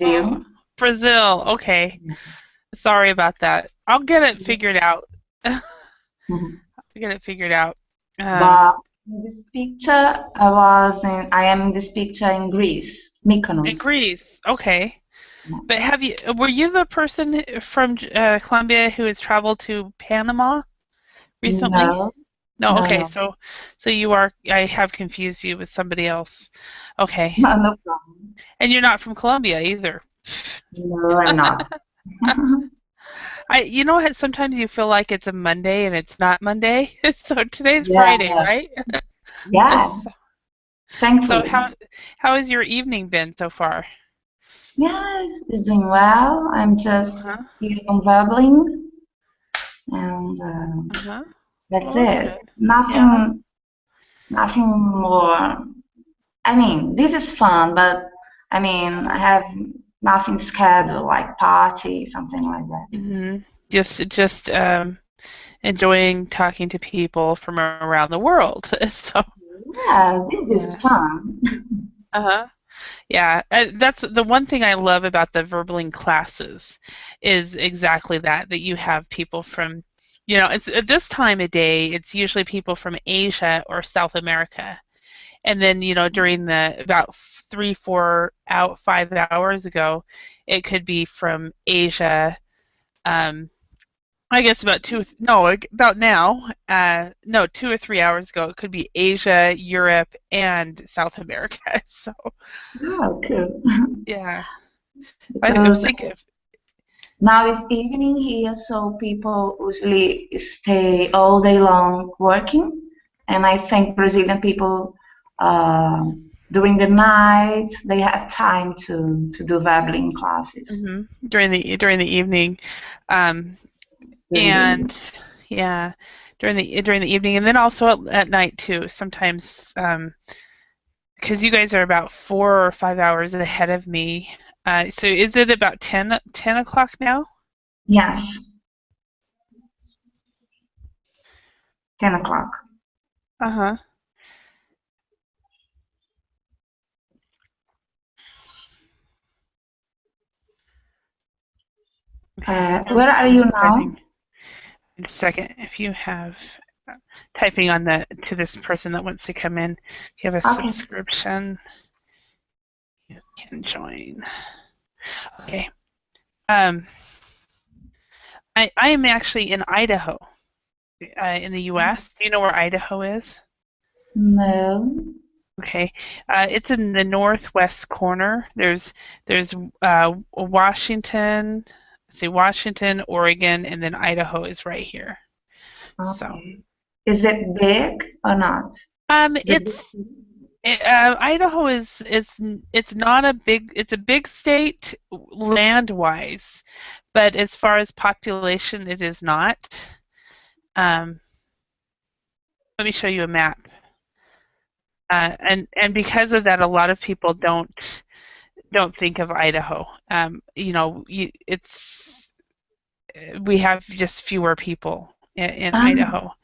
Oh, Brazil. Brazil. Okay. Yeah. Sorry about that. I'll get it figured out. I'll Mhm. get it figured out. Um, But in this picture, I am in this picture in Greece, in Mykonos. Greece. Okay. Yeah. But were you the person from Colombia who has traveled to Panama recently? No, No, no, okay. no, So I have confused you with somebody else. Okay. no, no problem. And you're not from Colombia either. No, I'm not. You know what? Sometimes you feel like it's a Monday and it's not Monday. So today's Friday, Yeah, right? yeah, So thankfully. how has your evening been so far? Yes, it's doing well. I'm just Uh-huh. here on Verbling, and Uh-huh. Well, that's that's it. good. Yeah. Nothing more. I mean, this is fun, but I mean, I have nothing scheduled, like party, something like that. Hmm. Just enjoying talking to people from around the world. So, Yes, this is yeah. fun. Uh-huh. Yeah, that's the one thing I love about the Verbaling classes is exactly that you have people from, it's at this time of day, it's usually people from Asia or South America. And then, during the about 5 hours ago, it could be from Asia, um, I guess about no, about now, no, 2 or 3 hours ago, it could be Asia, Europe, and South America. So, Oh, cool. yeah. I was Because thinking, now it's evening here, so people usually stay all day long working. And I think Brazilian people, uh, during the night, they have time to do Veblen classes during the evening, um, during the and evening. yeah, during the evening, and then also at night too. Sometimes, because you guys are about 4 or 5 hours ahead of me. So is it about 10 o'clock now? Yes, 10 o'clock. Uh-huh. Okay. Where are you I'm now? typing in a second. If you have typing on the to this person that wants to come in, if you have a Okay. subscription, you can join. Okay. Um, I am actually in Idaho, in the U.S. Do you know where Idaho is? No. Okay, it's in the northwest corner. There's Washington, let's see, Washington, Oregon, and then Idaho is right here. So, Okay. Is it big or not? Is it big? it's Idaho it's not a big it's a big state land wise, but as far as population, it is not. Um, Let me show you a map. And because of that, a lot of people don't think of Idaho. It's we have just fewer people in Ah, Idaho.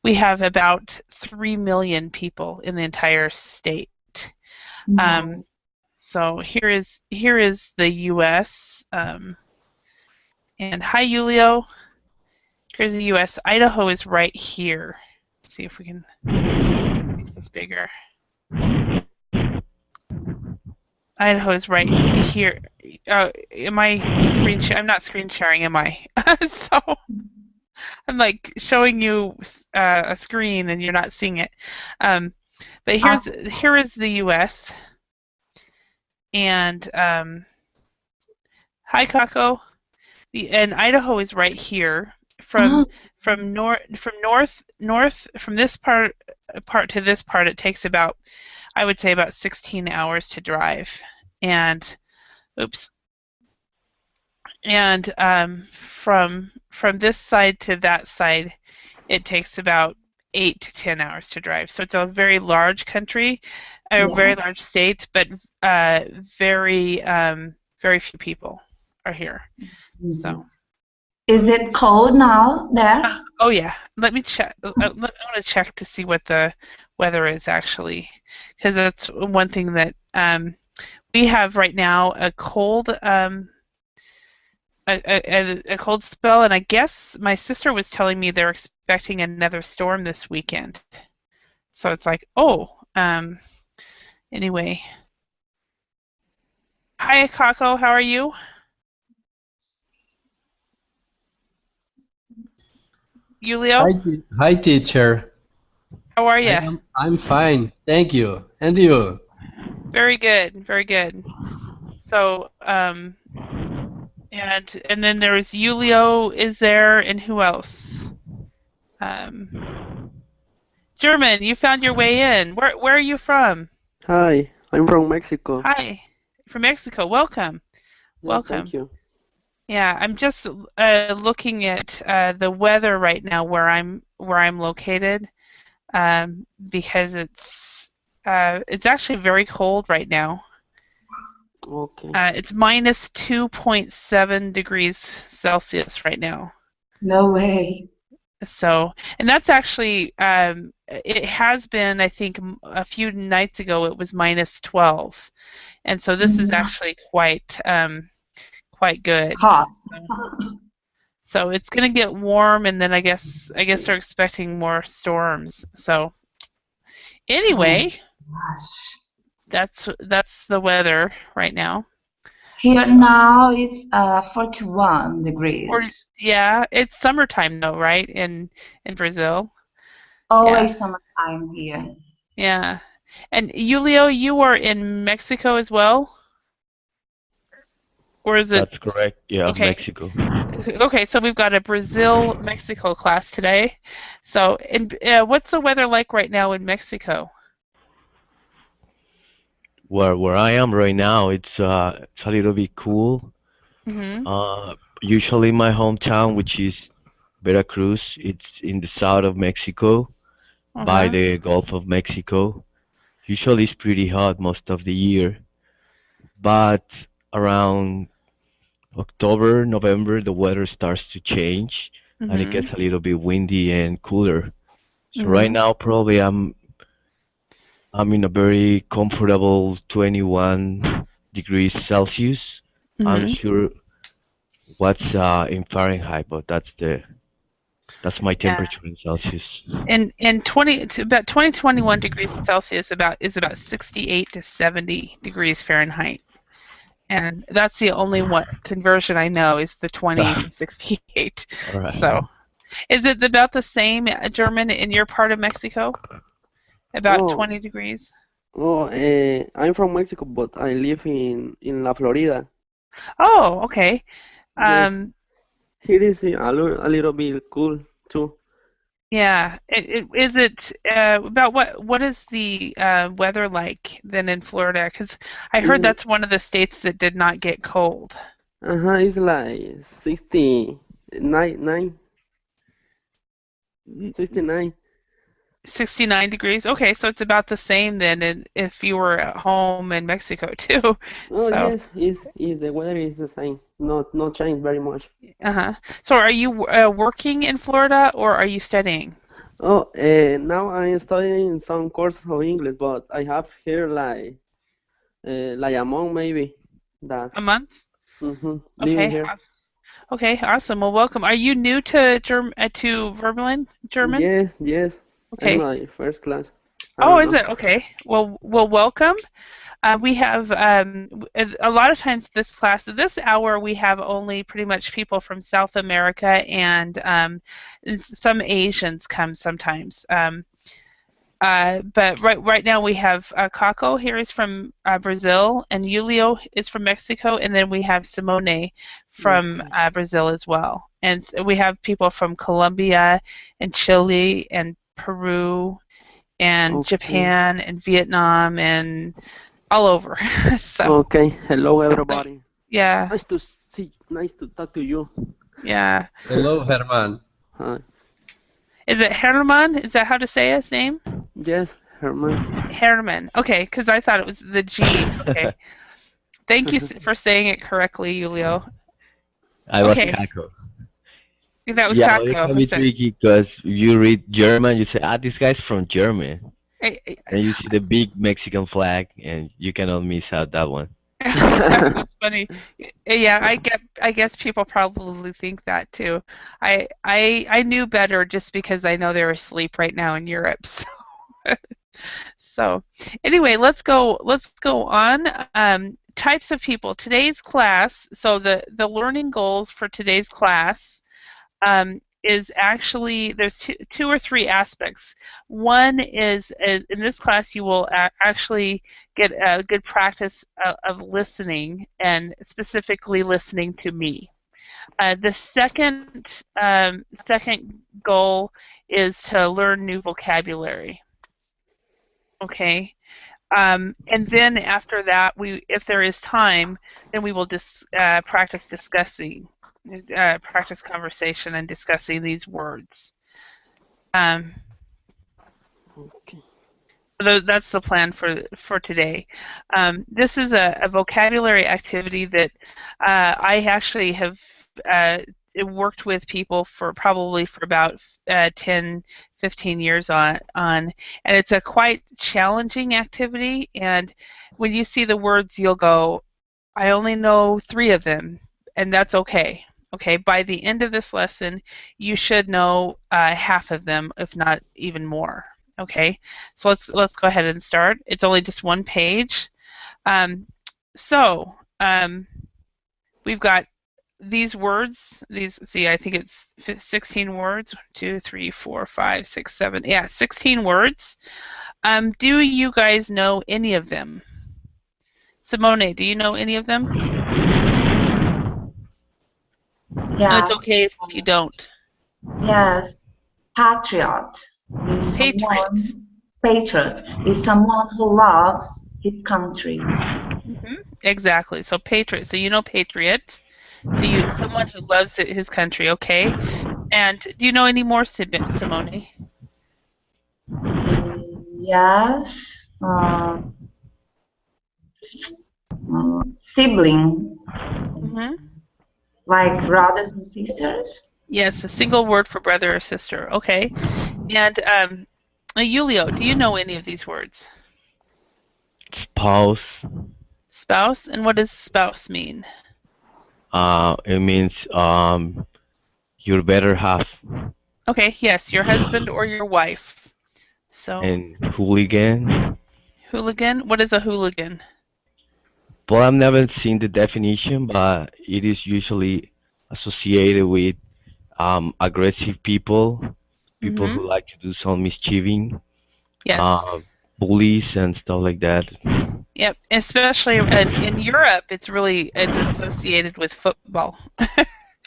We have about 3 million people in the entire state. Um, no. so here is the U.S. And hi, Julio. Here's the U.S. Idaho is right here. Let's see if we can make this bigger. Idaho is right here. Am I I'm not screen sharing, am I? So I'm like showing you a screen and you're not seeing it. Um, but Ah, here is the U.S. and hi, Kako. And Idaho is right here. ah, From this part to this part, it takes about, I would say, about 16 hours to drive. And oops, and from this side to that side, it takes about 8 to 10 hours to drive. So it's a very large country, a very yes. large state, but very very few people are here. So. Is it cold now there? Oh yeah, let me check. I want to check to see what the weather is actually, because that's one thing that we have right now a cold a cold spell, and I guess my sister was telling me they're expecting another storm this weekend. So it's like, oh, anyway. Hi, Kako. How are you? Julio, Hi, teacher. how are you? I'm fine, thank you. And you? Very good, very good. So, and then there's Julio is there, and who else? German, you found your way in. Where are you from? Hi, I'm from Mexico. Hi, from Mexico. Welcome, Yeah, welcome. thank you. Yeah, I'm just looking at the weather right now where I'm located, because it's actually very cold right now. Okay. It's minus 2.7 degrees Celsius right now. No way. So, and that's actually, it has been, I think, a few nights ago it was minus 12. And so this is actually quite good. Hot. So it's going to get warm, and then I guess they're expecting more storms. So anyway, Gosh. that's the weather right now. Here now it's 41 Or, degrees. yeah, it's summertime though, right? In Brazil. Always summertime here. Yeah. And Julio, you are in Mexico as well? Or is it? That's correct. Yeah, Okay. Mexico. Okay, so we've got a Brazil-Mexico class today. So, what's the weather like right now in Mexico? Where I am right now, it's a little bit cool. Mm-hmm. Usually my hometown, which is Veracruz, it's in the south of Mexico, by the Gulf of Mexico. Usually it's pretty hot most of the year, but around October, November, the weather starts to change and it gets a little bit windy and cooler. So right now, probably I'm in a very comfortable 21 degrees Celsius. I'm not sure what's in Fahrenheit, but that's my temperature in Celsius. And about 21 degrees Celsius is about 68 to 70 degrees Fahrenheit. And that's the only one conversion I know is the 20 to 68. All right. So, is it about the same, German, in your part of Mexico? About 20 degrees? Oh, I'm from Mexico, but I live in La Florida. Oh, okay. Yes. Here is a little bit cool too. Yeah. Is it about what is the weather like then in Florida? Because I heard that's one of the states that did not get cold. It's like 69. 69 degrees. Okay, so it's about the same then if you were at home in Mexico too. Oh, yes, the weather is the same. Not change very much. So are you working in Florida or are you studying? Oh, now I'm studying some course of English, but I have here like a month maybe. A month? Living Okay, awesome. Okay, awesome. Well, welcome. Are you new to Vermland, German? Yes. Okay. In my first class. Oh, is it? Okay. Well, welcome. We have a lot of times this hour, we have only pretty much people from South America and some Asians come sometimes. But right now we have Kako here is from Brazil, and Julio is from Mexico, and then we have Simone from Brazil as well. And so we have people from Colombia and Chile and Peru and Japan and Vietnam and all over. So. Okay. Hello, everybody. Yeah. Nice to talk to you. Yeah. Hello, Herman. Hi. Is it Herman? Is that how to say his name? Yes, Herman. Herman. Okay, because I thought it was the G. Okay. Thank you for saying it correctly, Julio. I was Kako. That was yeah, Kako. Yeah, it's a bit tricky because you read German, you say, this guy's from Germany. And you see the big Mexican flag, and you cannot miss out that one. That's funny. Yeah, I guess people probably think that too. I knew better just because I know they're asleep right now in Europe. So anyway, let's go on. Types of people. Today's class, so the learning goals for today's class is actually, there's two or three aspects. One is, in this class you will actually get a good practice of listening, and specifically listening to me. The second goal is to learn new vocabulary. Okay. And then after that, if there is time, then we will just practice discussing. Practice conversation and discussing these words. Okay. That's the plan for today. This is a vocabulary activity that I actually have worked with people for about 10, 15 years on, and it's a quite challenging activity. And when you see the words, you'll go, I only know 3 of them, and that's okay. Okay, by the end of this lesson, you should know half of them, if not even more. Okay, so let's go ahead and start. It's only just one page. We've got these words. See, I think it's 16 words. 1, 2, 3, 4, 5, 6, 7. Yeah, 16 words. Do you guys know any of them? Simone, do you know any of them? Yeah. And it's okay if you don't. Yes. Patriot is patriot is someone who loves his country. Exactly. So patriot. So you know patriot. So someone who loves his country. Okay. And do you know any more, Simone? Yes. Sibling. Like brothers and sisters. Yes, a single word for brother or sister. Okay. And Julio, do you know any of these words? Spouse. Spouse. And what does spouse mean? It means your better half. Okay. Yes, your husband or your wife. So. And hooligan. Hooligan. What is a hooligan? Well, I've never seen the definition, but it is usually associated with aggressive people who like to do some mischieving, Yes. bullies and stuff like that. Yep, especially in Europe, it's associated with football.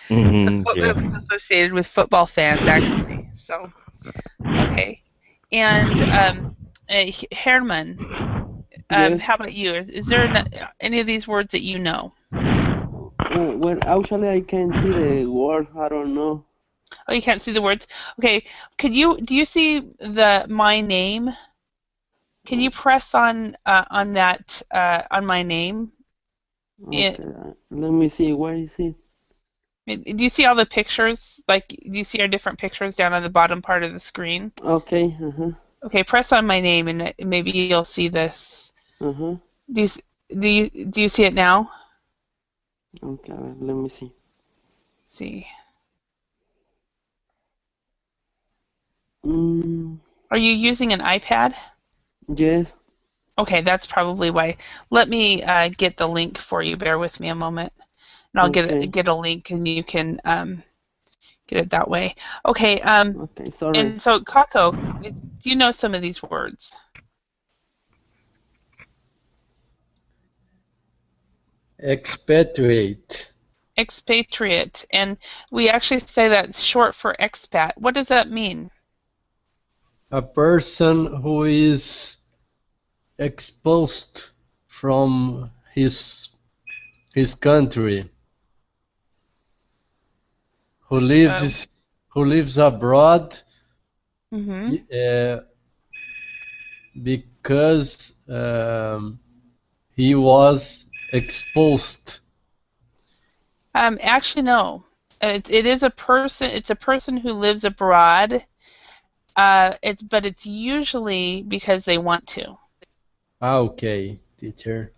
It's associated with football fans, actually. So, okay. And Herman, Yes. how about you? Is there any of these words that you know? Well, actually, I can see the word. I don't know. Oh, you can't see the words? Okay. Do you see my name? Can you press on that on my name? Okay, let me see. Where is it? Do you see all the pictures? Like, do you see our different pictures down on the bottom part of the screen? Okay. Okay, press on my name and maybe you'll see this. Do you see it now? Okay, let me see. See. Are you using an iPad? Yes. Okay, that's probably why. Let me get the link for you. Bear with me a moment, and I'll get a link, and you can get it that way. Okay. Okay. Sorry. And so, Kako, do you know some of these words? Expatriate. Expatriate, and we actually say that's short for expat. What does that mean? A person who is exposed from his country, who lives abroad because he was exposed. Actually, no. It is a person. It's a person who lives abroad, It's usually because they want to. Ah, okay, teacher.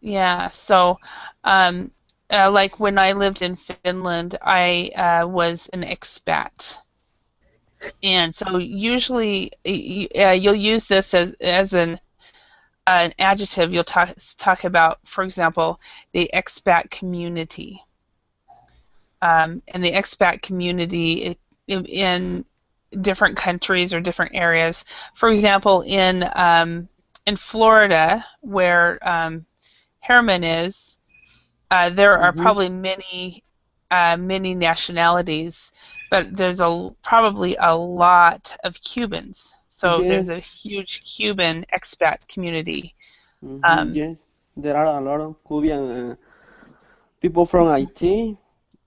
Yeah, so like when I lived in Finland, I was an expat. And so usually you'll use this as an adjective. You'll talk about, for example, the expat community. And the expat community in different countries or different areas. For example, in Florida, where Herman is, there are Mm-hmm. probably many nationalities, but there's probably a lot of Cubans. So Yes. there's a huge Cuban expat community. Mm-hmm. Yes. There are a lot of Cuban people from Haiti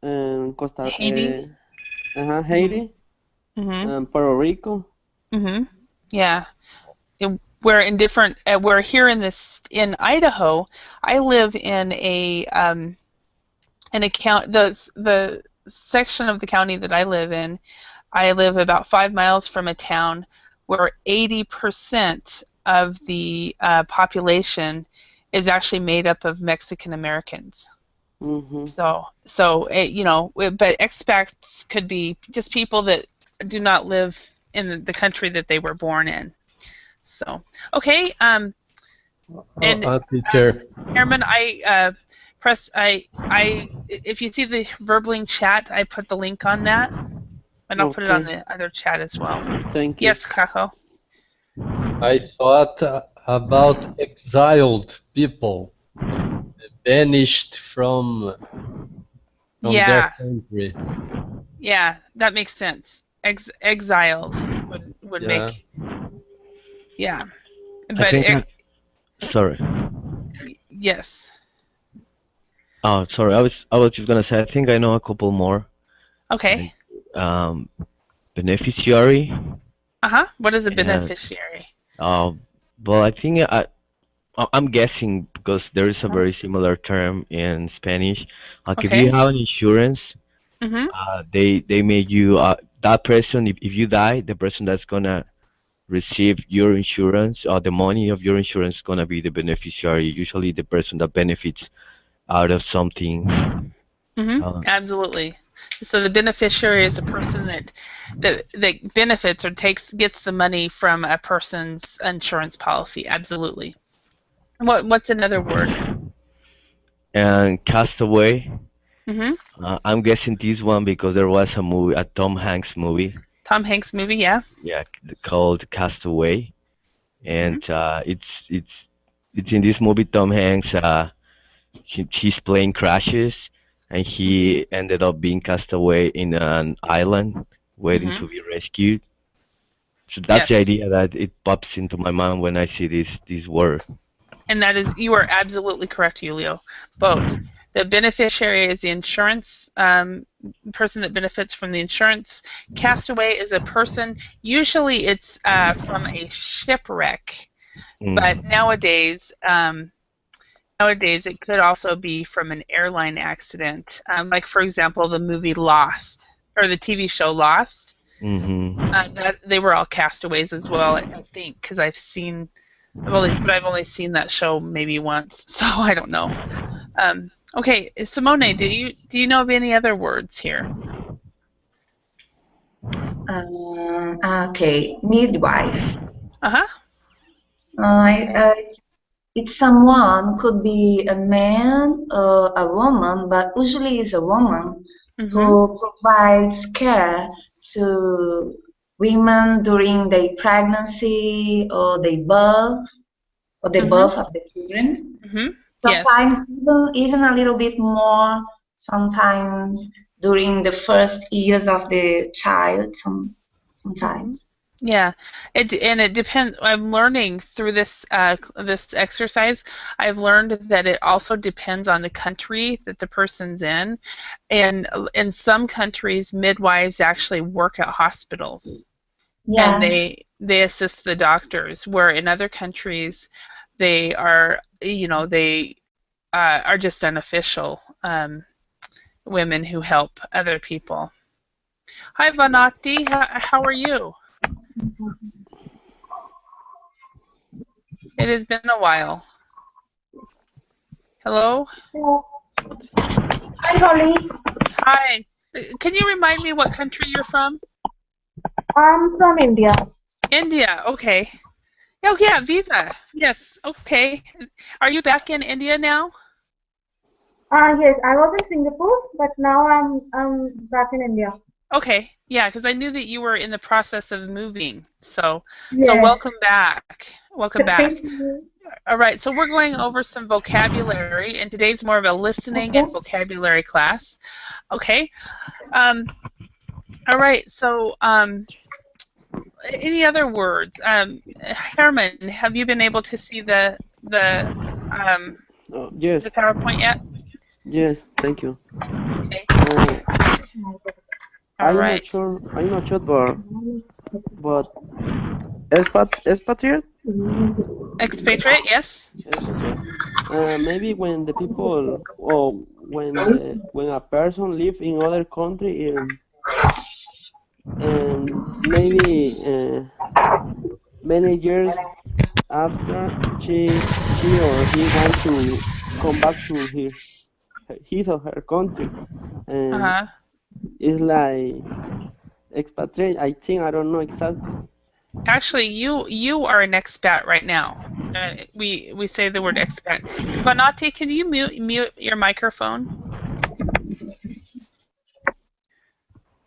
and Haiti. Hmm. Haiti Hmm. and Puerto Rico. Hmm. Yeah. We're in different. We're here in Idaho. I live in a count the section of the county that I live in. I live about 5 miles from a town where 80% of the population is actually made up of Mexican Americans. Mm-hmm. But expats could be just people that do not live in the country that they were born in. So, okay, and Teacher. Herman, if you see the Verbling chat, I put the link on that, and I'll put it on Okay. the other chat as well. Thank you. Yes, Kaho. I thought about exiled people, banished from Yeah, their country. yeah, that makes sense. Exiled would Yeah. make, yeah, I but think sorry. yes. Oh, sorry. I was just gonna say I think I know a couple more. Okay. Um, beneficiary. What is a And beneficiary? well, I think I'm guessing because there is a very similar term in Spanish. Like if you Okay. have an insurance, Mhm. they made you that person. If you die, the person that's gonna receive your insurance or the money of your insurance is gonna be the beneficiary. Usually, the person that benefits out of something. Absolutely. So the beneficiary is a person that benefits or gets the money from a person's insurance policy. Absolutely. What's another word? And Castaway. Mhm. I'm guessing this one because there was a movie, a Tom Hanks movie, Tom Hanks movie, yeah. yeah, called Castaway, Mhm. and it's in this movie Tom Hanks. His plane crashes, and he ended up being cast away in an island, waiting Mhm. to be rescued. So that's the Yes. idea that it pops into my mind when I see this word. And you are absolutely correct, Julio. Both. The beneficiary is the insurance person that benefits from the insurance. Castaway is a person, usually it's from a shipwreck, but Mm. nowadays it could also be from an airline accident. Like, for example, the movie Lost, or the TV show Lost. Mm-hmm. They were all castaways as well, I think, because I've only seen that show maybe once, so I don't know. Okay, Simone, do you know of any other words here? Okay, midwife. Uh-huh. It's someone, could be a man or a woman, but usually it's a woman Mm-hmm. who provides care to women during their pregnancy or the Mm-hmm. birth of the children. Mm-hmm. Yes. Sometimes even a little bit more, sometimes during the first years of the child, Mm-hmm. sometimes. Yeah, it depends. I'm learning through this exercise. I've learned that it also depends on the country that the person's in, and in some countries, midwives actually work at hospitals, and Yes. they assist the doctors. Where in other countries, they are they are just unofficial women who help other people. Hi, Vanakti. How are you? It has been a while. Hello? Hello. Hi, Holly. Hi. Can you remind me what country you're from? I'm from India. India. Okay. Oh, yeah, Viva. Yes. Okay. Are you back in India now? Yes, I was in Singapore, but now I'm back in India. Okay. Yeah, because I knew that you were in the process of moving. So Yes. welcome back. Welcome back. Thank you. All right, so we're going over some vocabulary, and today's more of a listening and Okay. vocabulary class. Okay. All right, so any other words? Herman, have you been able to see the Yes, PowerPoint yet? yes, thank you. Okay. All I'm right. not sure, but expatriate? Expatriate, yes. Expatriate. Maybe when the people, or when a person live in other country, maybe many years after she or he want to come back to his or her country, and Uh-huh. it's like expatriate. I think I don't know exactly. Actually, you are an expat right now. We say the word expat. Vanati, can you mute your microphone?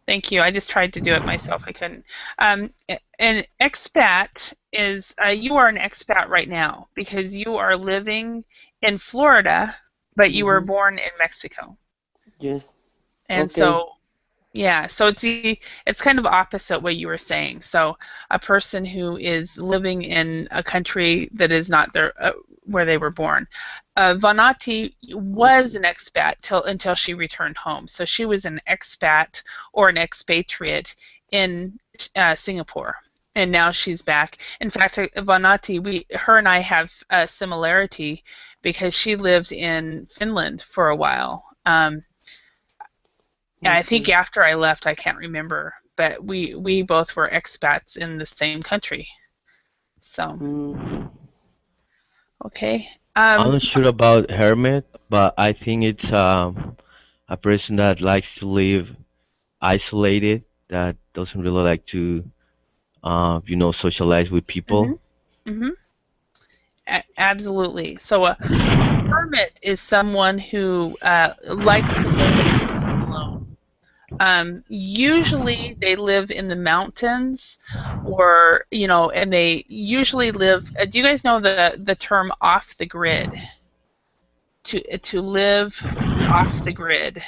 Thank you. I just tried to do it myself. I couldn't. An expat is you are an expat right now because you are living in Florida, but you were born in Mexico. Yes. And Okay. so, yeah, so it's kind of opposite what you were saying. So a person who is living in a country that is not their where they were born. Vanati was an expat until she returned home. So she was an expat or an expatriate in Singapore, and now she's back. In fact, Vanati, her and I have a similarity because she lived in Finland for a while. I think after I left, I can't remember, but we both were expats in the same country. So, okay. I'm not sure about hermit, but I think it's a person that likes to live isolated, that doesn't really like to, socialize with people. Absolutely. So a hermit is someone who likes to live alone. Usually they live in the mountains, or and they usually live. Do you guys know the term off the grid? To live off the grid.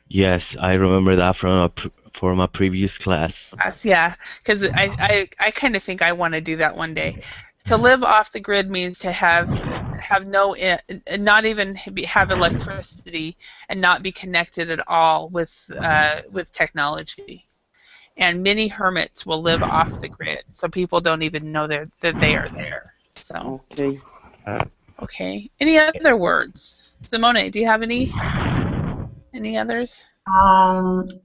Yes, I remember that from a previous class. Yeah, because I kind of think I want to do that one day. To live off the grid means to have no, not even have electricity and not be connected at all with technology. And many hermits will live off the grid, so people don't even know that they are there. So. Okay. Okay. Any other words? Simone, do you have any others?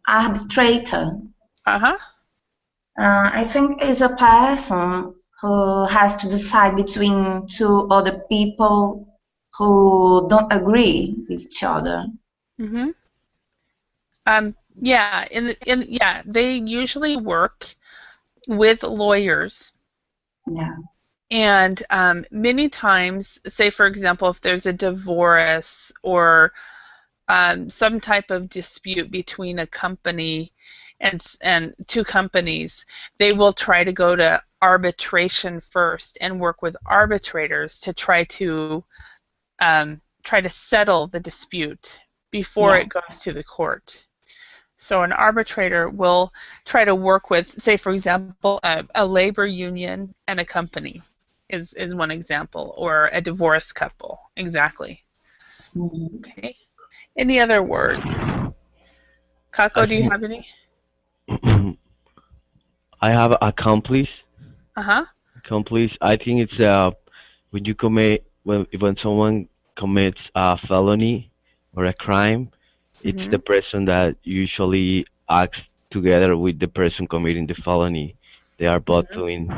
Arbitrator. Uh-huh. I think is a person who has to decide between two other people who don't agree with each other. Mm-hmm. Yeah. Yeah, they usually work with lawyers. Yeah. And many times, say for example, if there's a divorce or some type of dispute between a company and two companies, they will try to go to arbitration first and work with arbitrators to try to settle the dispute before it goes to the court. So an arbitrator will try to work with, say for example, a labor union and a company is one example, or a divorce couple. Exactly. Okay. Any other words? Kako, do you have any? I have accomplice. Uh-huh. Accomplice. I think it's when someone commits a felony or a crime, it's the person that usually acts together with the person committing the felony. They are both doing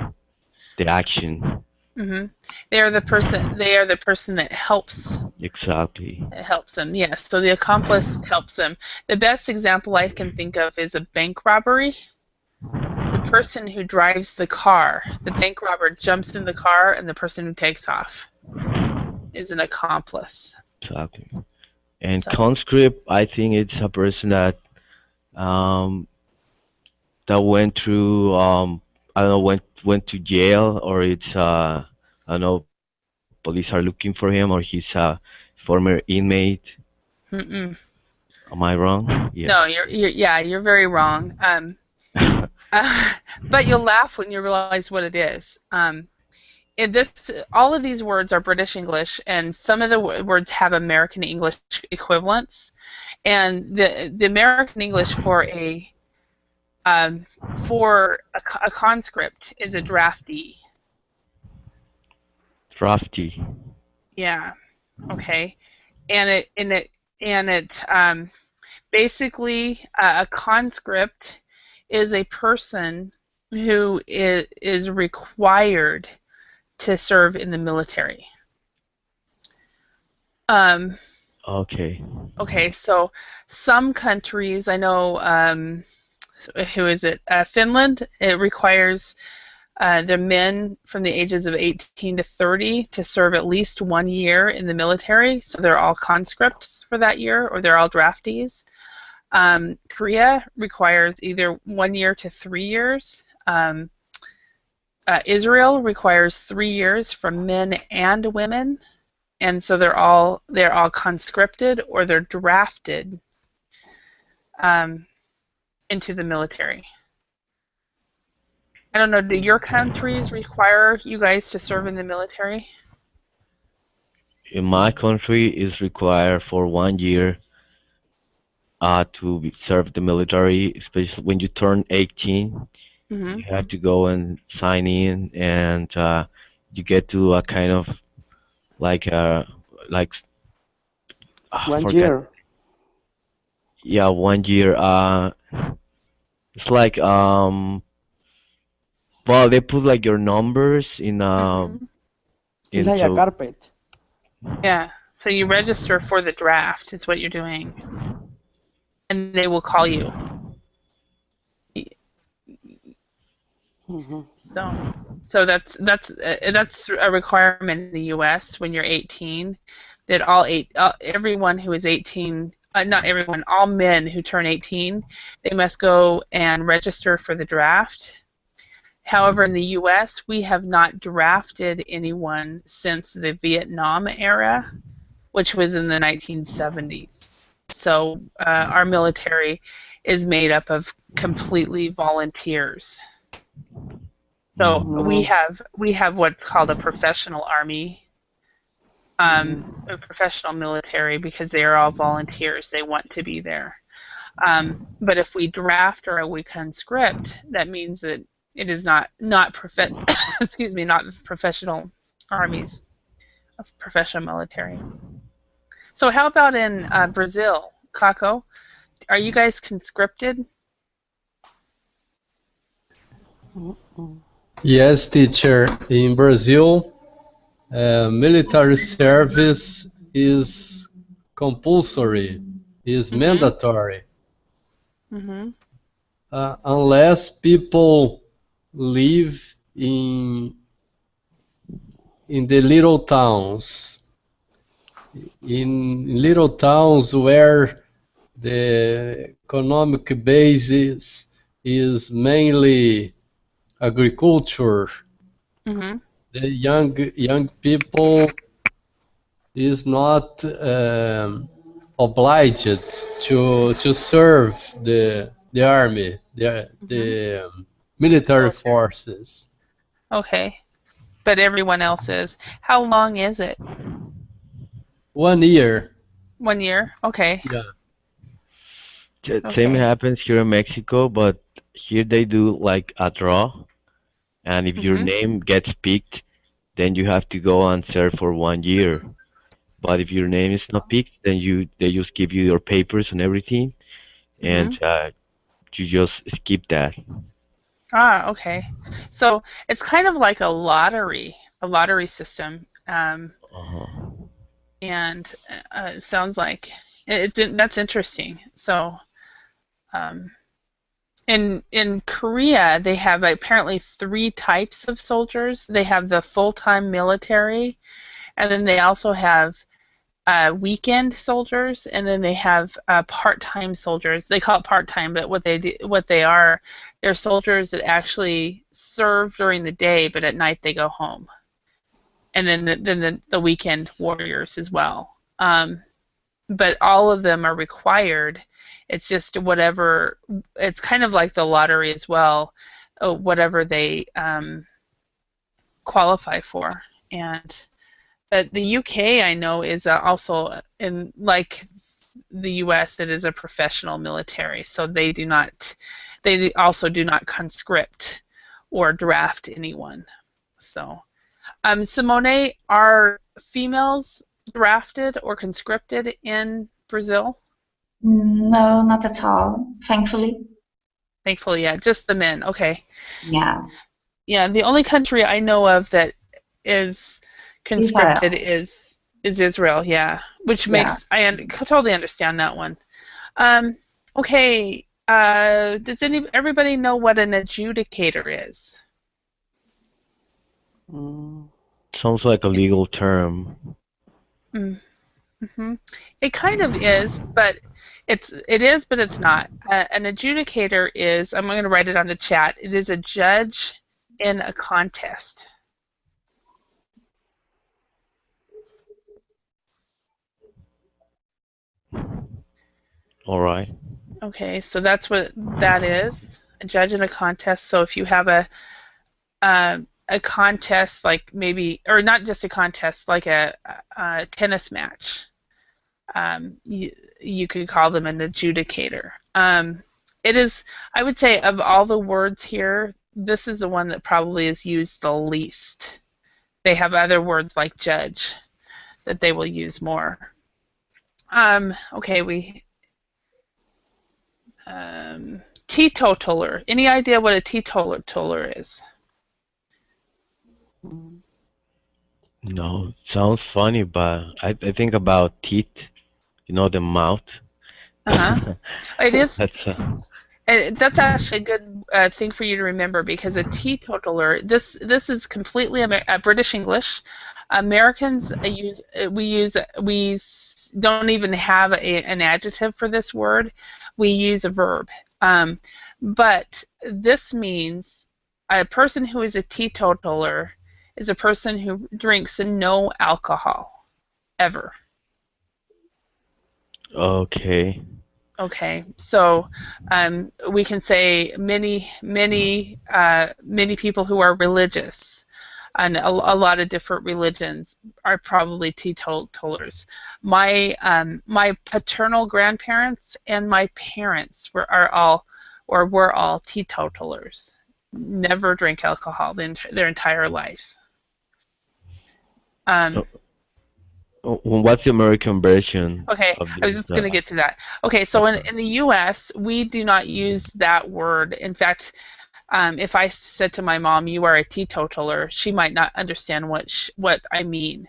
the action. They are the person. They are the person that helps. Exactly. It helps them. Yes. So the accomplice helps them. The best example I can think of is a bank robbery. The person who drives the car, the bank robber jumps in the car, and the person who takes off is an accomplice. Exactly. And So- conscript, I think it's a person that um that went through I don't know went to jail, or it's I don't know, police are looking for him, or he's a former inmate. Mm-mm. Am I wrong? Yes. No, you're very wrong. But you'll laugh when you realize what it is. All of these words are British English, and some of the words have American English equivalents. And the American English for a conscript is a draftee. Drafty. Yeah. Okay. And it basically a conscript is a person who is required to serve in the military. Okay. Okay, so some countries, I know, who is it? Finland, it requires the men from the ages of 18 to 30 to serve at least 1 year in the military, so they're all conscripts for that year, or they're all draftees. Korea requires either 1 year to 3 years. Israel requires 3 years for men and women, and so they're all conscripted or they're drafted into the military. I don't know, do your countries require you guys to serve in the military? In my country, it's required for 1 year to serve the military, especially when you turn 18. You have to go and sign in, and you get to a kind of like 1 year. Yeah, 1 year. It's like well, they put like your numbers in It's like a into carpet. Yeah, so you register for the draft is what you're doing, and they will call you. So that's a requirement in the U.S. when you're 18, that everyone who is 18, not everyone, all men who turn 18, they must go and register for the draft. However, in the U.S., we have not drafted anyone since the Vietnam era, which was in the 1970s. So our military is made up of completely volunteers. So we have what's called a professional army, a professional military, because they are all volunteers. They want to be there. But if we draft or we conscript, that means that it is not professional armies, of professional military. So how about in Brazil, Kako? Are you guys conscripted? Yes, teacher. In Brazil, military service is compulsory, is mandatory. Unless people live in the little towns. In little towns where the economic basis is mainly agriculture, the young people is not obliged to serve the army, the military forces. Okay, but everyone else is. How long is it? 1 year. 1 year. Okay. Yeah. Same happens here in Mexico, but here they do like a draw, and if your name gets picked, then you have to go and serve for 1 year. But if your name is not picked, then they just give you your papers and everything, and you just skip that. Ah, okay. So it's kind of like a lottery system, Uh-huh. and it sounds like that's interesting. So um, in Korea, they have apparently three types of soldiers. They have the full-time military, and then they also have weekend soldiers, and then they have part-time soldiers. They call it part-time, but what they are, they're soldiers that actually serve during the day, but at night they go home. And then the weekend warriors as well. But all of them are required. It's just whatever. It's kind of like the lottery as well. Whatever they qualify for, and but the UK I know is also in like the US. It is a professional military, so they do not. They also do not conscript or draft anyone. So, Simone, are females drafted or conscripted in Brazil? No, not at all, thankfully. Thankfully, yeah, just the men. Okay. Yeah, Yeah, the only country I know of that is conscripted Israel. is Israel. Yeah, which Yeah. makes totally understand that one. Um, okay. Does everybody know what an adjudicator is? Mm, Sounds like a legal term. Mm-hmm. It kind of is, but but it's not. An adjudicator is. I'm going to write it on the chat. It is a judge in a contest. All right. Okay, so that's what that is. A judge in a contest. So if you have a contest, like maybe, or not just a contest, like a tennis match, you could call them an adjudicator. It is, I would say, of all the words here, this is the one that probably is used the least. They have other words like judge that they will use more. Okay, teetotaler. Any idea what a teetotaler is? mm, No, sounds funny, but I think about teeth, the mouth. Uh-huh. It is. That's That's actually a good thing for you to remember, because a teetotaler. This is completely British English. Americans don't even have an adjective for this word. We use a verb. But this means a person who is a teetotaler is a person who drinks no alcohol ever. okay. Okay, so we can say many people who are religious, and a lot of different religions are probably teetotalers. My paternal grandparents and my parents were all teetotalers. Never drank alcohol their entire lives. Um, What's the American version Okay, of I was this? just going to get to that. Okay, so in the U.S., we do not use that word. In fact, if I said to my mom, "You are a teetotaler," she might not understand what I mean.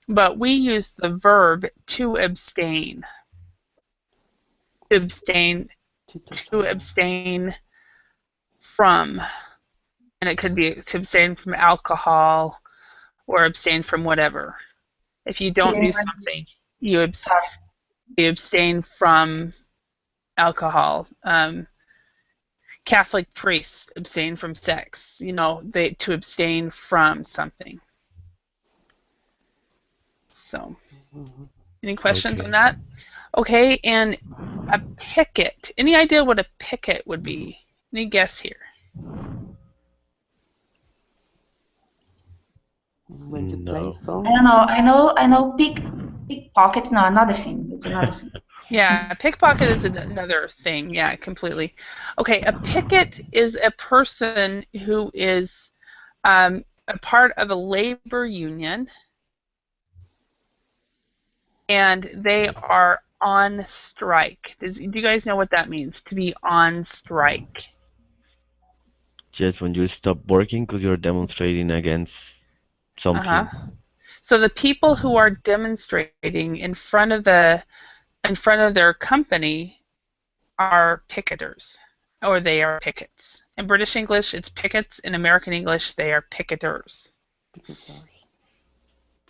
But we use the verb to abstain. To abstain. To teetotaler. abstain from, and it could be to abstain from alcohol or abstain from whatever. If you don't do something, you abstain from alcohol. Catholic priests abstain from sex. To abstain from something. So, Mhm. any questions on Okay. that? Okay, and a picket. Any idea what a picket would be? Any guess here? When you play No. I don't songs. know. I know pickpocket. No, another thing. It's another thing. Yeah, pickpocket is another thing. Yeah, completely. Okay, a picket is a person who is a part of a labor union, and they are on strike. Do you guys know what that means, to be on strike? Just when you stop working because you're demonstrating against something. So the people who are demonstrating in front of their company are picketers, or they are pickets. In British English, it's pickets. In American English, they are picketers.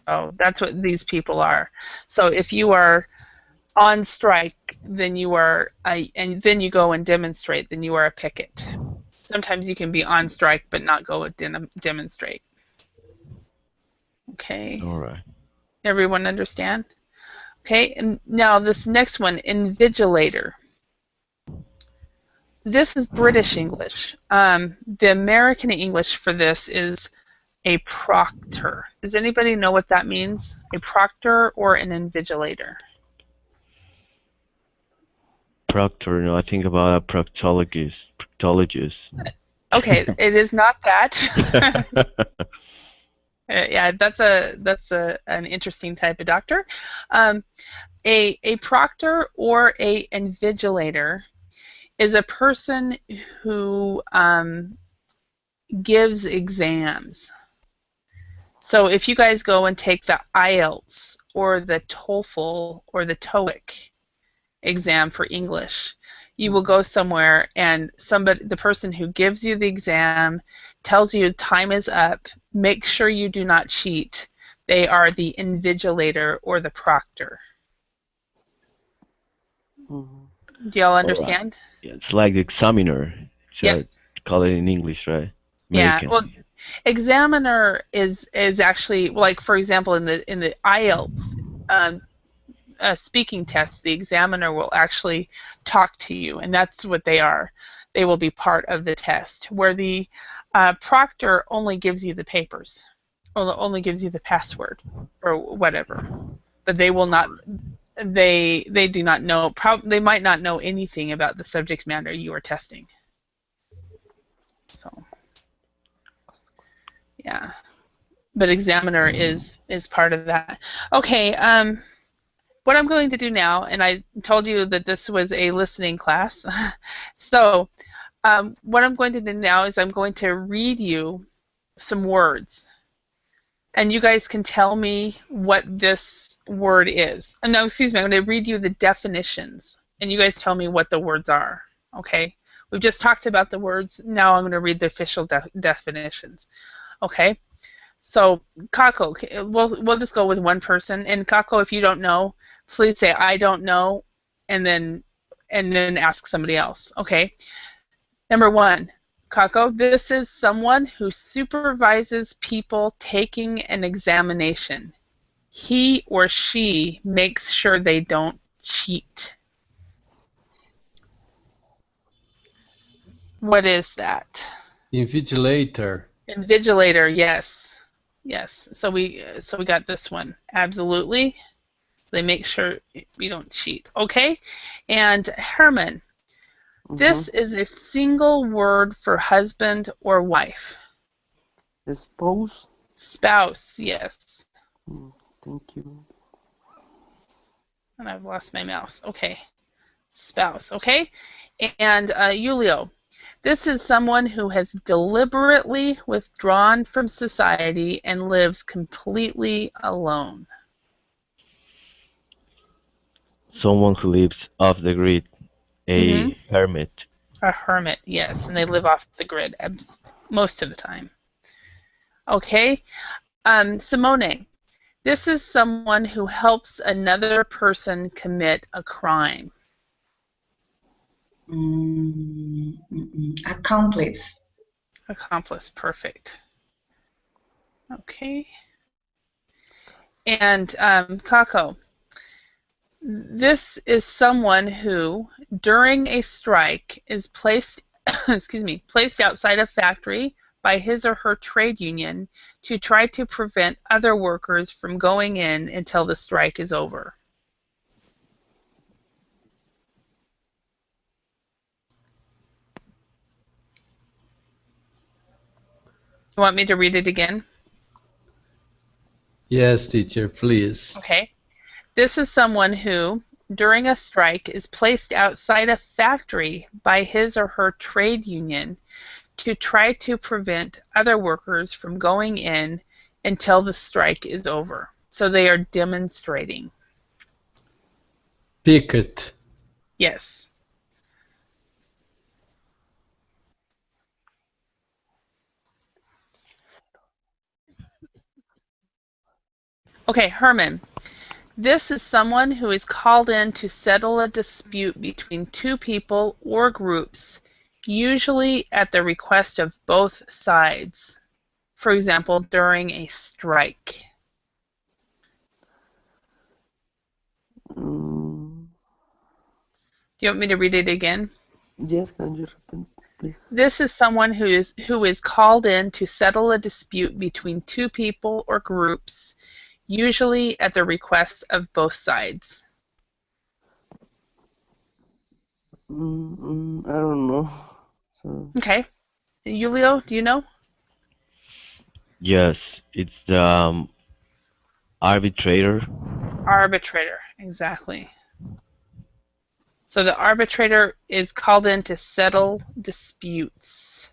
So that's what these people are. So if you are on strike, then you are, and then you go and demonstrate, then you are a picket. Sometimes you can be on strike but not go demonstrate. Okay. All right. Everyone understand? Okay, and now this next one, invigilator. This is British English. The American English for this is a proctor. Does anybody know what that means? A proctor or an invigilator? Proctor, no, I think about a proctologist. Okay, it is not that. Yeah, that's an interesting type of doctor. A proctor or a invigilator is a person who gives exams. So if you guys go and take the IELTS or the TOEFL or the TOEIC exam for English, you will go somewhere and the person who gives you the exam tells you time is up, make sure you do not cheat. They are the invigilator or the proctor. Do y'all understand? Yeah, it's like the examiner. Yep. Call it in English, right? Yeah. American. Well, examiner is actually, like, for example, in the IELTS speaking test, the examiner will actually talk to you, and that's what they are. They will be part of the test, where the proctor only gives you the papers, or only gives you the password, or whatever. But they will not. They do not know. They might not know anything about the subject matter you are testing. So, yeah. But examiner is part of that. Okay. What I'm going to do now, and I told you that this was a listening class, so what I'm going to do now is I'm going to read you some words, and you guys can tell me what this word is. No, excuse me, I'm going to read you the definitions, and you guys tell me what the words are, okay? We've just talked about the words, now I'm going to read the official definitions, okay? So, Kako, we'll just go with one person. And Kako, if you don't know, please say I don't know, and then ask somebody else. Okay. Number one, Kako, this is someone who supervises people taking an examination. He or she makes sure they don't cheat. What is that? Invigilator. Invigilator, yes. Yes, so we got this one. Absolutely. They make sure we don't cheat. Okay? And Herman, this is a single word for husband or wife. Spouse? Spouse, yes. Thank you. And I've lost my mouse. Okay. Spouse, okay? And Julio, this is someone who has deliberately withdrawn from society and lives completely alone. Someone who lives off the grid, a hermit. A hermit, yes, and they live off the grid most of the time. Okay, Simone, this is someone who helps another person commit a crime. Accomplice. Accomplice, perfect. Okay. And Kako, this is someone who, during a strike, is placed, placed outside a factory by his or her trade union to try to prevent other workers from going in until the strike is over. You want me to read it again? Yes, teacher, please. Okay. This is someone who, during a strike is placed outside a factory by his or her trade union to try to prevent other workers from going in until the strike is over. So they are demonstrating. Picket. Yes. Okay, Herman. This is someone who is called in to settle a dispute between two people or groups, usually at the request of both sides. For example, during a strike. Mm, Do you want me to read it again? yes, can you repeat, please? This is someone who is called in to settle a dispute between two people or groups, usually at the request of both sides. I don't know. So, Okay. Julio, do you know? Yes, it's the arbitrator. Arbitrator, exactly. So the arbitrator is called in to settle disputes.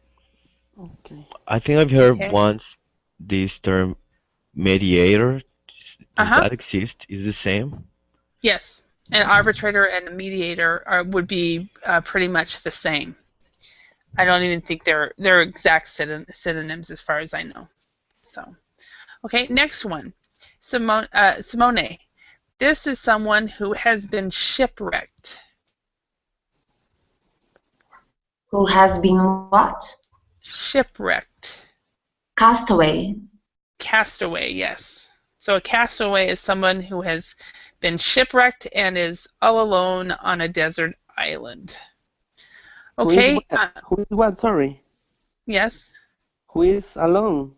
okay. I think I've heard Okay. once this term mediator. Does Uh-huh. that exist? Is the same? Yes. An arbitrator and a mediator would be pretty much the same. I don't even think they're exact synonyms as far as I know. So, okay, next one. Simone. This is someone who has been shipwrecked. Who has been what? Shipwrecked. Castaway. Castaway, yes. So a castaway is someone who has been shipwrecked and is all alone on a desert island. Okay. Who is what? Sorry. Yes. Who is alone?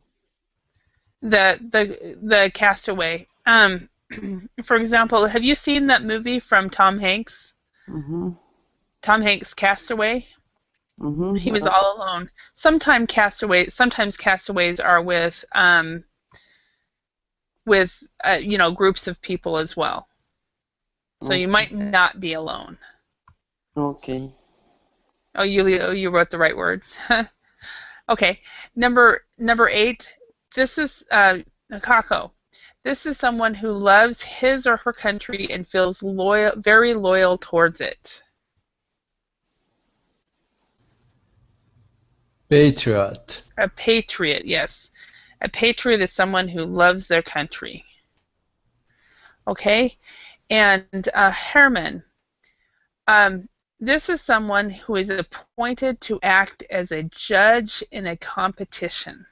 The castaway. For example, have you seen that movie from Tom Hanks? Mm-hmm. Tom Hanks' Castaway? Mm-hmm. He was all alone. Sometimes castaways are with groups of people as well. So you might not be alone. Okay. Oh, you wrote the right word. Okay. Number 8. This is Kako. This is someone who loves his or her country and feels very loyal towards it. Patriot. A patriot, yes. A patriot is someone who loves their country. Okay? And Herman, this is someone who is appointed to act as a judge in a competition.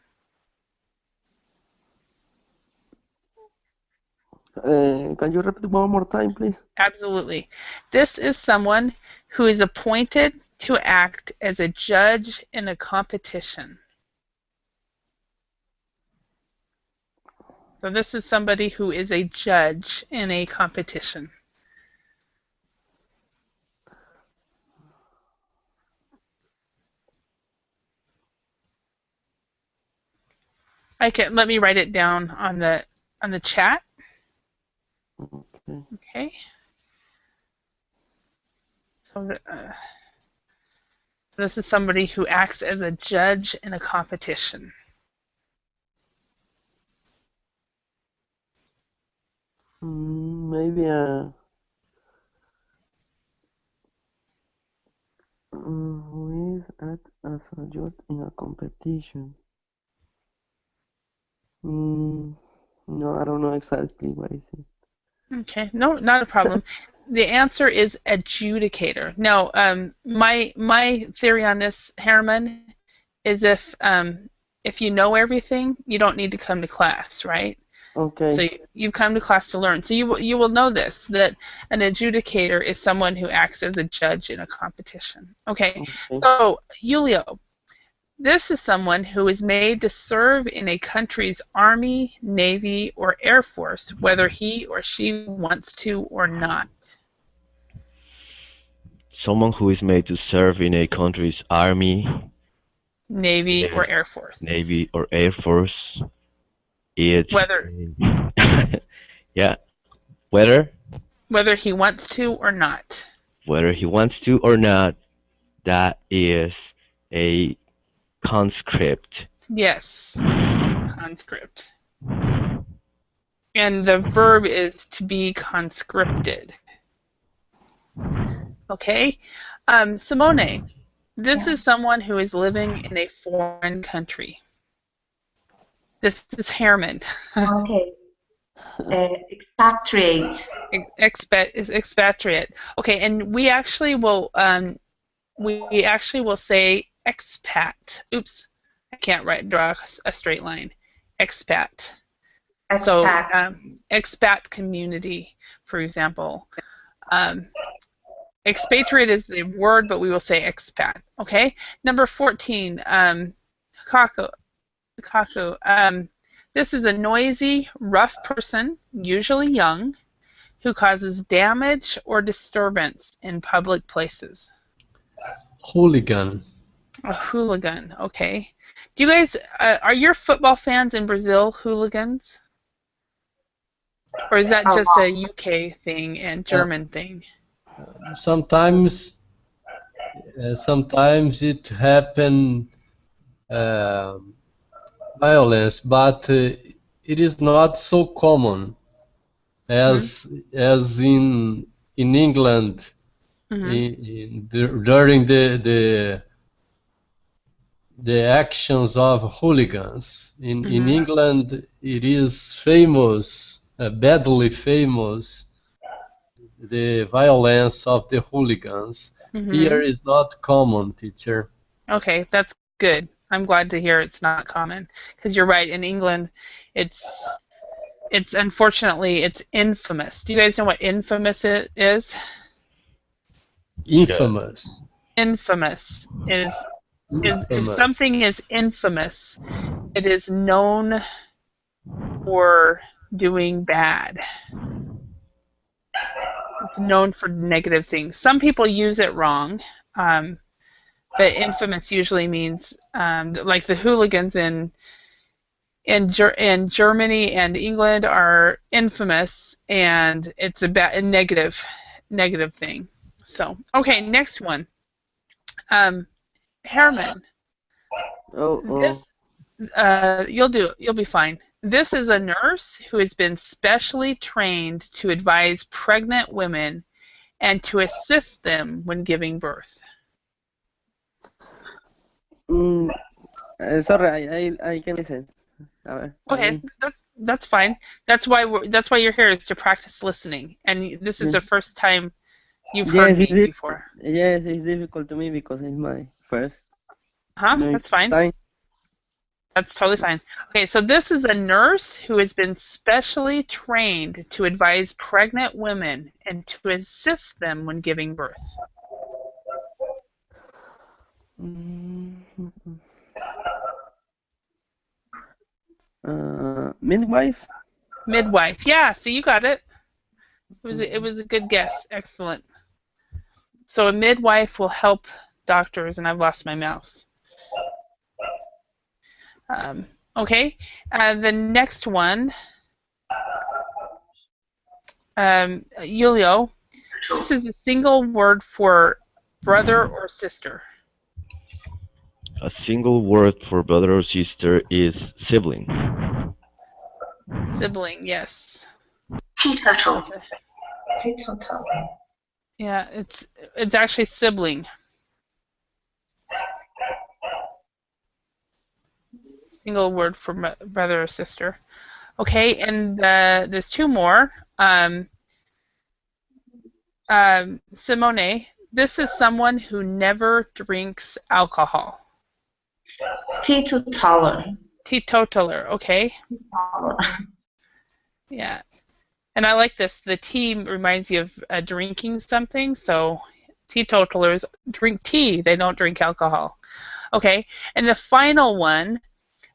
Can you repeat one more time, please? Absolutely. This is someone who is appointed to act as a judge in a competition. So this is somebody who is a judge in a competition. Let me write it down on the chat. Okay. So this is somebody who acts as a judge in a competition. Maybe who is as a judge in a competition? No, I don't know exactly what is it. Okay, no, not a problem. The answer is adjudicator. Now, my theory on this, Herman, is if you know everything, you don't need to come to class, right? Okay. So you come to class to learn. So you will know this, that an adjudicator is someone who acts as a judge in a competition. Okay. So Julio, this is someone who is made to serve in a country's army, navy, or air force, whether he or she wants to or not. Someone who is made to serve in a country's army, Navy or Air Force. Navy or Air Force. It's Whether. yeah, weather. Whether he wants to or not. Whether he wants to or not, that is a conscript. Yes. Conscript. And the verb is to be conscripted. Okay? Simone, this is someone who is living in a foreign country. This is Herman. Okay. Expatriate. Expatriate. Okay, and we actually will say expat. Oops, I can't draw a straight line. Expat. So expat community, for example. Expatriate is the word, but we will say expat. Okay. Number 14. Kaku. This is a noisy, rough person, usually young, who causes damage or disturbance in public places. Hooligan. A hooligan. Okay. Do you guys are your football fans in Brazil hooligans? Or is that just a UK thing and German thing? Sometimes it happen violence, but it is not so common as in England during the actions of hooligans. In England, it is famous, badly famous, the violence of the hooligans. Here is not common, teacher. Okay, that's good. I'm glad to hear it's not common, because you're right. In England, it's unfortunately it's infamous. Do you guys know what infamous is? Infamous. Infamous is if something is infamous, it is known for doing bad. It's known for negative things. Some people use it wrong. But infamous usually means like the hooligans in Germany and England are infamous, and it's a negative thing. So okay, next one. Herman. This you'll be fine. This is a nurse who has been specially trained to advise pregnant women and to assist them when giving birth. Sorry, I can listen. Okay, that's fine. That's why you're here, is to practice listening. And this is the first time you've heard me before. Yes, it's difficult to me because it's my first. That's fine. That's totally fine. Okay, so this is a nurse who has been specially trained to advise pregnant women and to assist them when giving birth. Midwife? Midwife. Yeah, so you got it. It was a good guess. Excellent. So a midwife will help doctors, and I've lost my mouse. Okay, the next one, Julio, this is a single word for brother or sister. A single word for brother or sister is sibling. Sibling, yes. Teetotal. Teetotal. Yeah, it's actually sibling. Single word for brother or sister. Okay, and there's two more. Simone, this is someone who never drinks alcohol. Teetotaler. Teetotaler, okay. Teetotaler. Yeah. And I like this. The tea reminds you of drinking something, so teetotalers drink tea. They don't drink alcohol. Okay, and the final one,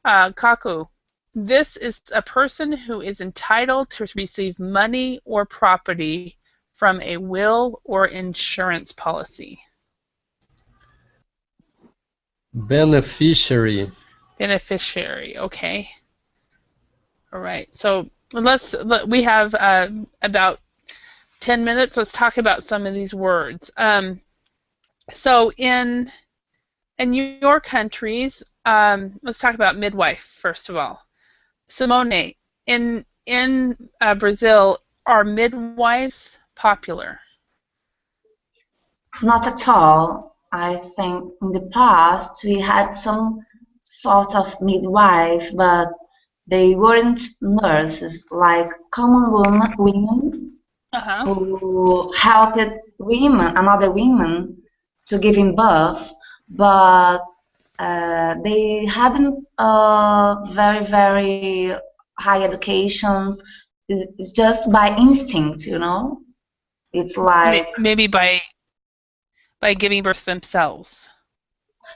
Kaku. This is a person who is entitled to receive money or property from a will or insurance policy. Beneficiary. Beneficiary, okay. All right, so we have about 10 minutes, let's talk about some of these words. So in your countries, let's talk about midwife first of all. Simone, in Brazil, are midwives popular? Not at all. I think in the past we had some sort of midwife, but they weren't nurses like common women Uh-huh. who helped another women to giving birth, but they hadn't very, very high educations. It's just by instinct, you know? It's like, Maybe by giving birth themselves.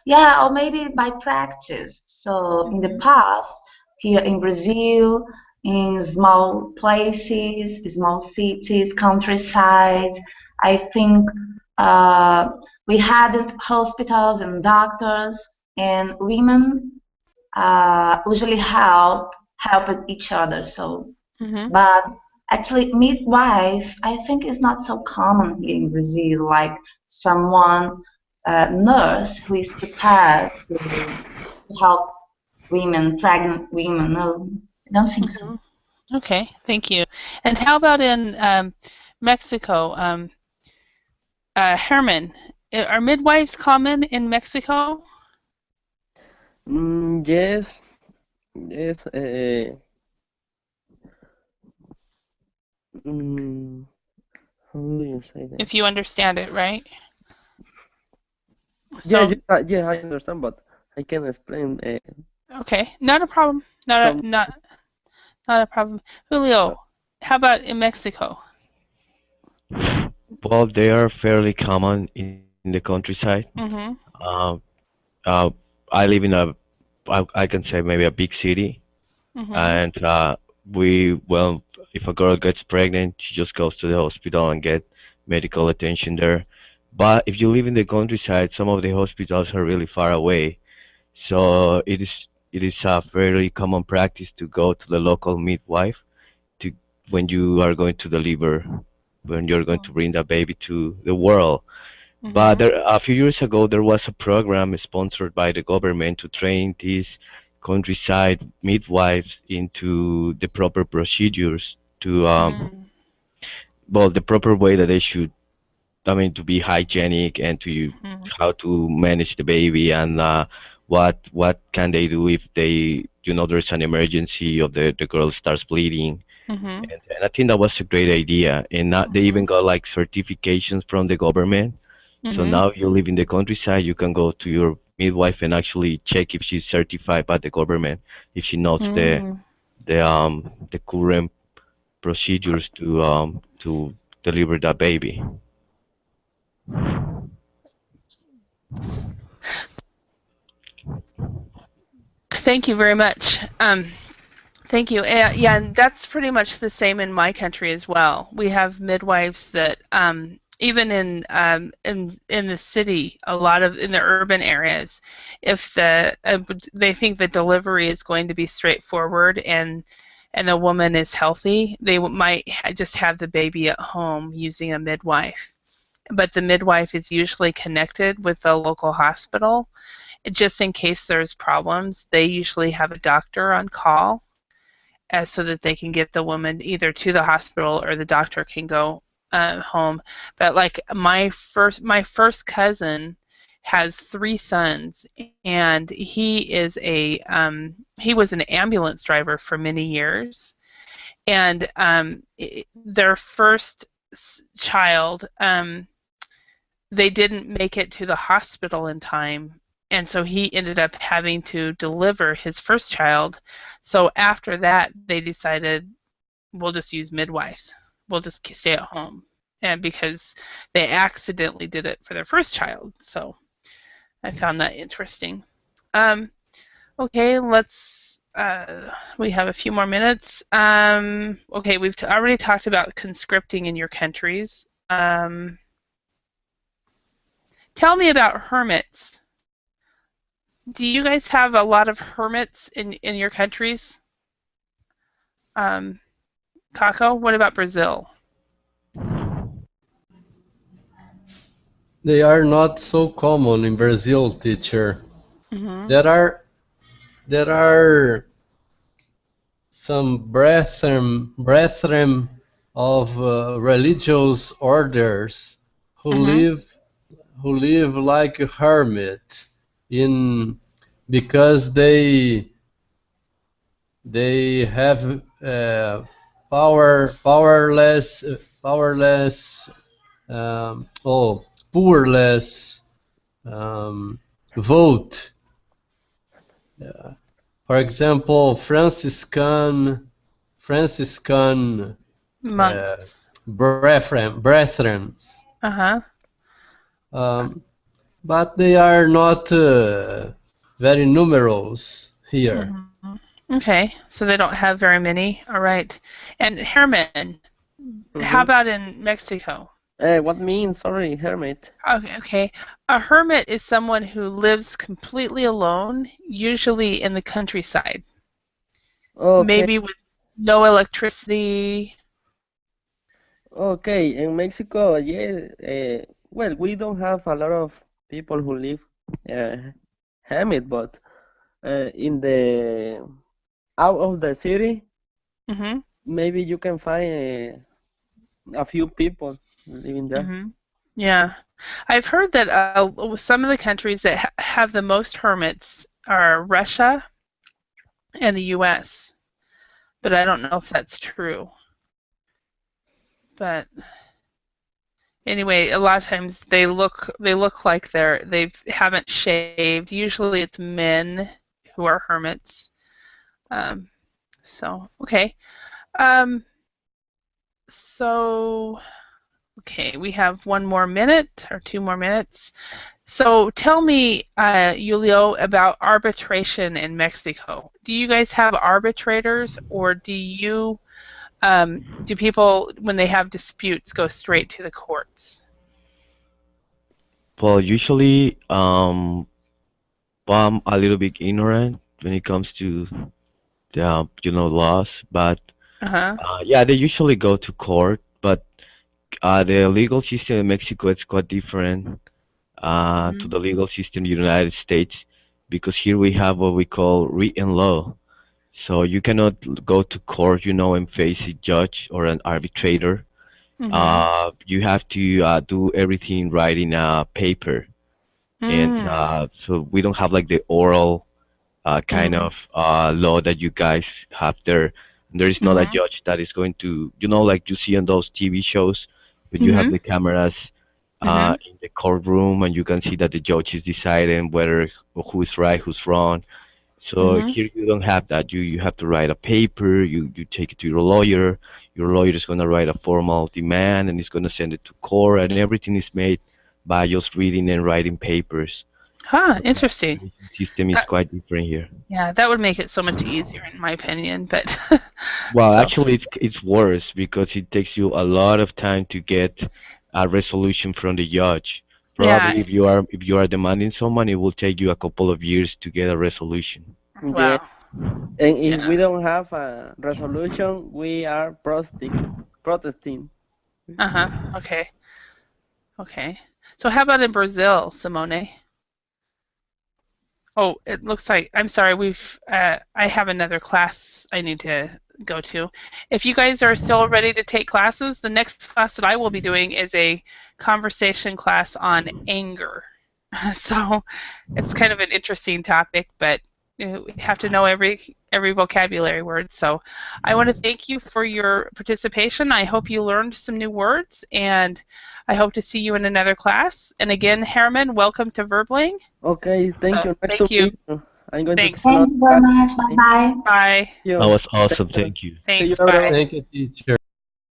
yeah, or maybe by practice. So in the past, here in Brazil, in small places, small cities, countryside, I think uh, we had hospitals and doctors, and women usually helped each other. So, Mm-hmm. but actually, midwife I think is not so common here in Brazil. Like someone nurse who is prepared to help women, pregnant women. No, I don't think so. Mm-hmm. Okay, thank you. And how about in Mexico? Herman, are midwives common in Mexico? Yes, yes. Mm, how do you say that? If you understand it, right? Yeah, So, yeah, I understand, but I can explain okay, not a problem. some. Not a problem. Julio, how about in Mexico? Well, they are fairly common in the countryside. Mm-hmm. Uh, uh, I live in I can say maybe a big city, Mm-hmm. and well, if a girl gets pregnant, she just goes to the hospital and get medical attention there. But if you live in the countryside, some of the hospitals are really far away, so it is a fairly common practice to go to the local midwife to when you are going to deliver, when you're going to bring the baby to the world. But Mm-hmm. a few years ago, there was a program sponsored by the government to train these countryside midwives into the proper procedures to, Mm-hmm. well, the proper way that they should, I mean, to be hygienic and to how to manage the baby and what can they do if there's an emergency or the girl starts bleeding. Mm-hmm. And I think that was a great idea. And they even got like certifications from the government. So Mm-hmm. now you live in the countryside, you can go to your midwife and actually check if she's certified by the government, if she knows Mm-hmm. the current procedures to deliver that baby. Thank you very much. Thank you. Yeah, and that's pretty much the same in my country as well. We have midwives that even in the city, a lot of in the urban areas, if they think the delivery is going to be straightforward and the woman is healthy, they might just have the baby at home using a midwife. But the midwife is usually connected with the local hospital. Just in case there's problems, they usually have a doctor on call so that they can get the woman either to the hospital or the doctor can go home. But like my first cousin has 3 sons, and he was an ambulance driver for many years, and their first child, they didn't make it to the hospital in time, and so he ended up having to deliver his first child. So after that, they decided we'll just use midwives. We'll just stay at home, and because they accidentally did it for their first child. So I found that interesting. Okay, let's. We have a few more minutes. Okay, we've already talked about conscripting in your countries. Tell me about hermits. Do you guys have a lot of hermits in your countries? Kako, what about Brazil? they are not so common in Brazil, teacher. Mm-hmm. There are some brethren of religious orders who Mm-hmm. live like a hermit in because they have powerless poorless vote. For example, Franciscan Monks. brethren, Uh-huh. um, but they are not very numerous here. Mm-hmm. Okay, so they don't have very many. All right. And Herman, how Mm-hmm. about in Mexico? What means, sorry, hermit? Okay. A hermit is someone who lives completely alone, usually in the countryside, Okay, maybe with no electricity. okay. In Mexico, yeah. Well, we don't have a lot of people who live uh, hermit, but in the out of the city, Mm-hmm. maybe you can find a few people living there. Mm-hmm. Yeah. I've heard that some of the countries that have the most hermits are Russia and the US, but I don't know if that's true. But anyway, a lot of times they look like they haven't shaved. Usually it's men who are hermits. Um, so okay. Um, so okay, we have 1 more minute or 2 more minutes. So tell me, Julio, about arbitration in Mexico. Do you guys have arbitrators, or do people, when they have disputes, go straight to the courts? Well, usually, well, I'm a little bit ignorant when it comes to the, laws, but Uh-huh. yeah, they usually go to court, but the legal system in Mexico is quite different to the Mhm. legal system in the United States because here we have what we call written law. So you cannot go to court, and face a judge or an arbitrator. Mhm. You have to do everything right in paper, and Mm. so we don't have like the oral kind Mhm. of law that you guys have there. There is not a Mhm. judge that is going to, like you see on those TV shows, where you have Mhm. the cameras Mhm. in the courtroom, and you can see that the judge is deciding whether who is right, who's wrong. So Mhm. here you don't have that. You have to write a paper. You take it to your lawyer. Your lawyer is going to write a formal demand, and he's going to send it to court, and everything is made by just reading and writing papers. Huh, So the interesting. arbitration system is That, quite different here. yeah, that would make it so much easier in my opinion, but Well, so actually, it's worse because it takes you a lot of time to get a resolution from the judge. Probably yeah, if you are demanding someone, it will take you a couple of years to get a resolution. Yeah. wow. And if Yeah. we don't have a resolution, we are protesting. Uh-huh. Okay. Okay. So how about in Brazil, Simone? Oh, it looks like, I'm sorry, I have another class I need to go to. If you guys are still ready to take classes, the next class that I will be doing is a conversation class on anger. So it's kind of an interesting topic, but we have to know every vocabulary word. So I want to thank you for your participation. I hope you learned some new words, and I hope to see you in another class. And again, Herman, welcome to Verbling. Okay, thank So you. Nice to thank you. meet you. I'm going to take Thanks. Thank another you very class. much. Bye bye. Bye. Thank you. That was Take awesome. care. Thank you. See you Thanks. Bye. around. Thank you, teacher.